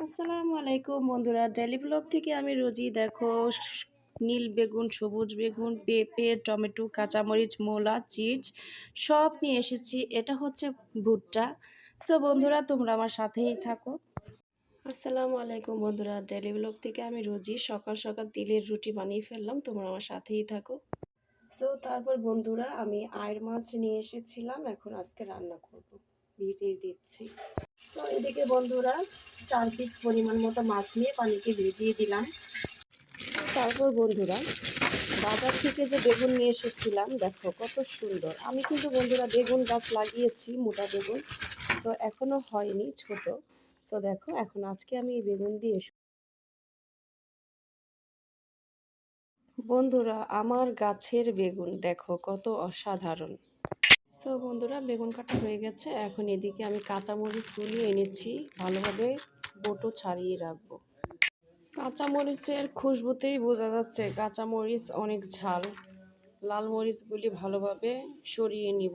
আসসালামু আলাইকুম বন্ধুরা, ডেইলি ব্লগ থেকে আমি রোজি। দেখো, নীল বেগুন, সবুজ বেগুন, পেঁপে, টমেটো, কাঁচামরিচ, মূলা, চিজ সব নিয়ে এসেছি। এটা হচ্ছে ভুট্টা। সো বন্ধুরা, তোমরা আমার সাথেই থাকো। আসসালামু আলাইকুম বন্ধুরা, ডেইলি ব্লগ থেকে আমি রোজি। সকাল সকাল তিলের রুটি বানিয়ে ফেললাম, তোমরা আমার সাথেই থাকো। সো তারপর বন্ধুরা, আমি আয়ের মাছ নিয়ে এসেছিলাম, এখন আজকে রান্না করব, ভিজিয়ে দিচ্ছি। তো এদিকে বন্ধুরা, 4 পিস পরিমাণ মতো মাছ নিয়ে পানিতে ভিজিয়ে দিলাম। তারপর বন্ধুরা, বাজার থেকে যে বেগুন নিয়ে এসেছিলাম, দেখো কত সুন্দর। আমি কিন্তু বন্ধুরা বেগুন গাছ লাগিয়েছি, মোটা বেগুন। তো এখনো হয়নি, ছোট। তো দেখো, এখন আজকে আমি এই বেগুন দিয়ে বন্ধুরা, আমার গাছের বেগুন দেখো কত অসাধারণ। সো বন্ধুরা, বেগুন কাটা হয়ে গেছে। এখন এদিকে আমি কাঁচামরিচ গুলিয়ে এনেছি, ভালোভাবে বোটো ছাড়িয়ে রাখবো। কাঁচামরিচের খুশবুতেই বোঝা যাচ্ছে কাঁচামরিচ অনেক ঝাল। লাল মরিচগুলি ভালোভাবে সরিয়ে নিব।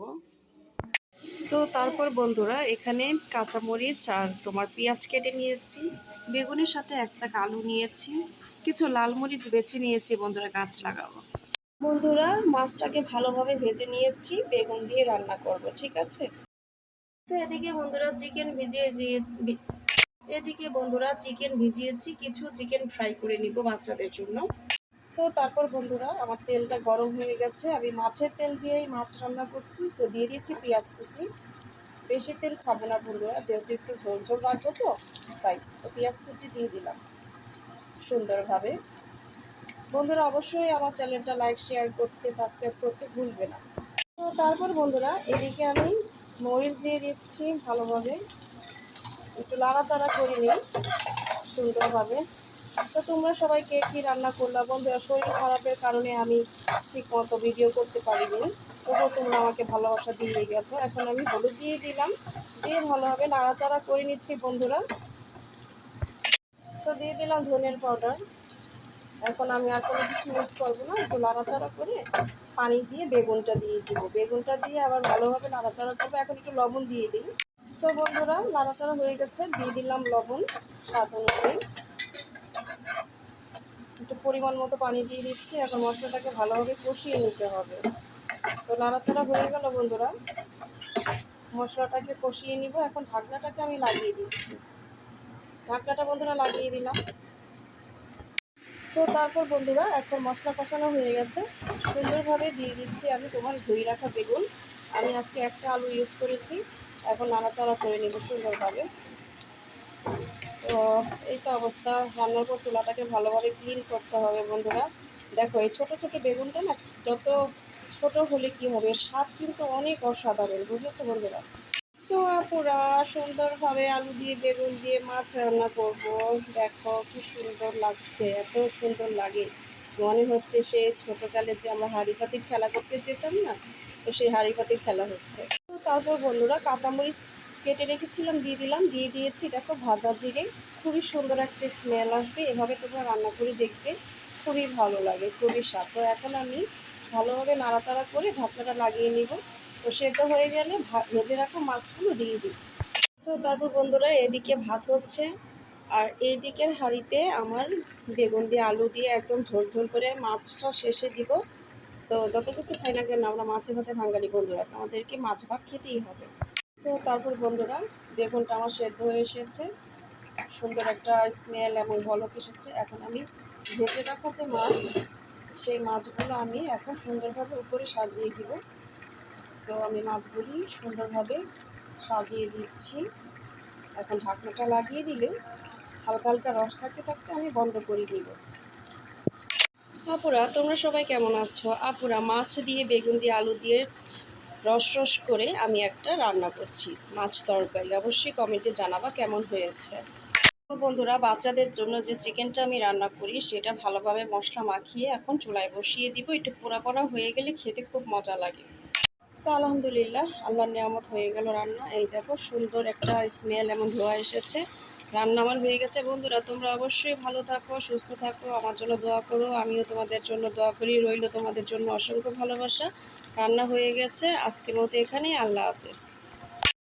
তো তারপর বন্ধুরা, এখানে কাঁচামরিচ আর তোমার পেঁয়াজ কেটে নিয়েছি, বেগুনের সাথে এক চাক আলু নিয়েছি, কিছু লাল মরিচ বেছে নিয়েছি বন্ধুরা, গাছ লাগাবো। বন্ধুরা, মাছটাকে ভালোভাবে ভেজে নিয়েছি, বেগুন দিয়ে রান্না করব, ঠিক আছে। তো এদিকে বন্ধুরা চিকেন ভিজিয়েছি, কিছু চিকেন ফ্রাই করে নিব বাচ্চাদের জন্য। সো তারপর বন্ধুরা, আমার তেলটা গরম হয়ে গেছে, আমি মাছের তেল দিয়েই মাছ রান্না করছি। সো দিয়ে দিয়েছি পেঁয়াজ কুচি। বেশি তেল খাবো না বন্ধুরা, যেহেতু একটু ঝোল ঝোল রাখবো, তাই তো পেঁয়াজ কুচি দিয়ে দিলাম সুন্দরভাবে। বন্ধুরা, অবশ্যই আমার চ্যানেলটা লাইক, শেয়ার করতে, সাবস্ক্রাইব করতে ভুলবে না। তো তারপর বন্ধুরা, এদিকে আমি মরিচ দিয়ে দিচ্ছি, ভালোভাবে একটু নাড়াচাড়া করে নিই সুন্দরভাবে। তো তোমরা সবাই কে কী রান্না করলা বন্ধুরা? শরীর খারাপের কারণে আমি ঠিক মতো ভিডিও করতে পারিনি, তবুও তোমরা আমাকে ভালোবাসা দিয়ে গেছো। এখন আমি হলুদ দিয়ে দিলাম, দিয়ে ভালোভাবে নাড়াচাড়া করে নিচ্ছি বন্ধুরা। তো দিয়ে দিলাম ধনের পাউডার। এখন আমি আর কোনো কিছু ইউজ করবো না, একটু নাড়াচাড়া করে পানি দিয়ে বেগুনটা দিয়ে দিব। বেগুনটা দিয়ে আবার ভালোভাবে নাড়াচাড়া করবো। এখন একটু লবণ দিয়ে দিই। তো বন্ধুরা, নাড়াচাড়া হয়ে গেছে, দিয়ে দিলাম লবণ স্বাদ অনুযায়ী। একটু পরিমাণ মতো পানি দিয়ে দিচ্ছি। এখন মশলাটাকে ভালোভাবে কষিয়ে নিতে হবে। তো নাড়াচাড়া হয়ে গেল বন্ধুরা, মশলাটাকে কষিয়ে নিব। এখন ঢাকনাটাকে আমি লাগিয়ে দিচ্ছি। ঢাকনাটা বন্ধুরা লাগিয়ে দিলাম। তো তারপর বন্ধুরা, এখন মশলা কষানো হয়ে গেছে, সুন্দরভাবে দিয়ে দিচ্ছি আমি তোমার ধুই রাখা বেগুন। আমি আজকে একটা আলু ইউজ করেছি। এখন নাড়াচাড়া করে নিব সুন্দরভাবে। তো এই তো অবস্থা। রান্নার পর চুলাটাকে ভালোভাবে ক্লিন করতে হবে বন্ধুরা। দেখো, এই ছোট ছোট বেগুনটা না, যত ছোট হলে কি হবে, স্বাদ কিন্তু অনেক অসাধারণ, বুঝেছো বন্ধুরা। তো পুরা সুন্দরভাবে আলু দিয়ে বেগুন দিয়ে মাছ রান্না করব। দেখো কি সুন্দর লাগছে, এত সুন্দর লাগে, মনে হচ্ছে সে ছোটকালে যে আমরা হাঁড়ি পাতিল খেলা করতে যেতাম না, তো সেই হাঁড়ি পাতিল খেলা হচ্ছে। তো তারপর বন্ধুরা, কাঁচামরিচ কেটে রেখেছিলাম, দিয়ে দিলাম, দিয়ে দিয়েছি দেখো ভাজা জিরে। খুবই সুন্দর একটা স্মেল আসবে, এভাবে তোমরা রান্না করে দেখবে, খুবই ভালো লাগে, খুবই স্বাদ। তো এখন আমি ভালোভাবে নাড়াচাড়া করে ঢাকনাটা লাগিয়ে নিব। তো সেদ্ধ হয়ে গেলে ভেজে রাখা মাছগুলো দিয়ে দিই। সো তারপর বন্ধুরা, এদিকে ভাত হচ্ছে, আর এই দিকের হাঁড়িতে আমার বেগুন দিয়ে আলু দিয়ে একদম ঝোল ঝোল করে মাছটা শেষে দিব। তো যত কিছু খাই না কেন, আমরা মাছে ভাতে বাঙালি বন্ধুরা, আমাদেরকে মাছ ভাত খেতেই হবে। সো তারপর বন্ধুরা, বেগুনটা আমার সেদ্ধ হয়ে এসেছে, সুন্দর একটা স্মেল এবং বলক এসেছে। এখন আমি ভেজে রাখা যে মাছ, সেই মাছগুলো আমি এখন সুন্দরভাবে উপরে সাজিয়ে দিব। সো আমি মাছগুলি সুন্দরভাবে সাজিয়ে দিচ্ছি। এখন ঢাকনাটা লাগিয়ে দিলে হালকা হালকা রস থাকতে থাকতে আমি বন্ধ করে দিব। আপুরা, তোমরা সবাই কেমন আছো? আপুরা, মাছ দিয়ে বেগুন দিয়ে আলু দিয়ে রস রস করে আমি একটা রান্না করছি, মাছ তরকারি। অবশ্যই কমেন্টে জানাবা কেমন হয়েছে। তো বন্ধুরা, বাচ্চাদের জন্য যে চিকেনটা আমি রান্না করি, সেটা ভালোভাবে মশলা মাখিয়ে এখন চুলায় বসিয়ে দিব। একটু পোড়া পোড়া হয়ে গেলে খেতে খুব মজা লাগে। সো আলহামদুলিল্লাহ, আল্লাহর নিয়ামত, হয়ে গেল রান্না। এই দেখো, সুন্দর একটা স্মেল এবং ধোঁয়া এসেছে। রান্না আমার হয়ে গেছে বন্ধুরা। তোমরা অবশ্যই ভালো থাকো, সুস্থ থাকো, আমার জন্য দোয়া করো, আমিও তোমাদের জন্য দোয়া করি। রইল তোমাদের জন্য অসংখ্য ভালোবাসা। রান্না হয়ে গেছে, আজকের মতো এখানেই। আল্লাহ হাফেজ।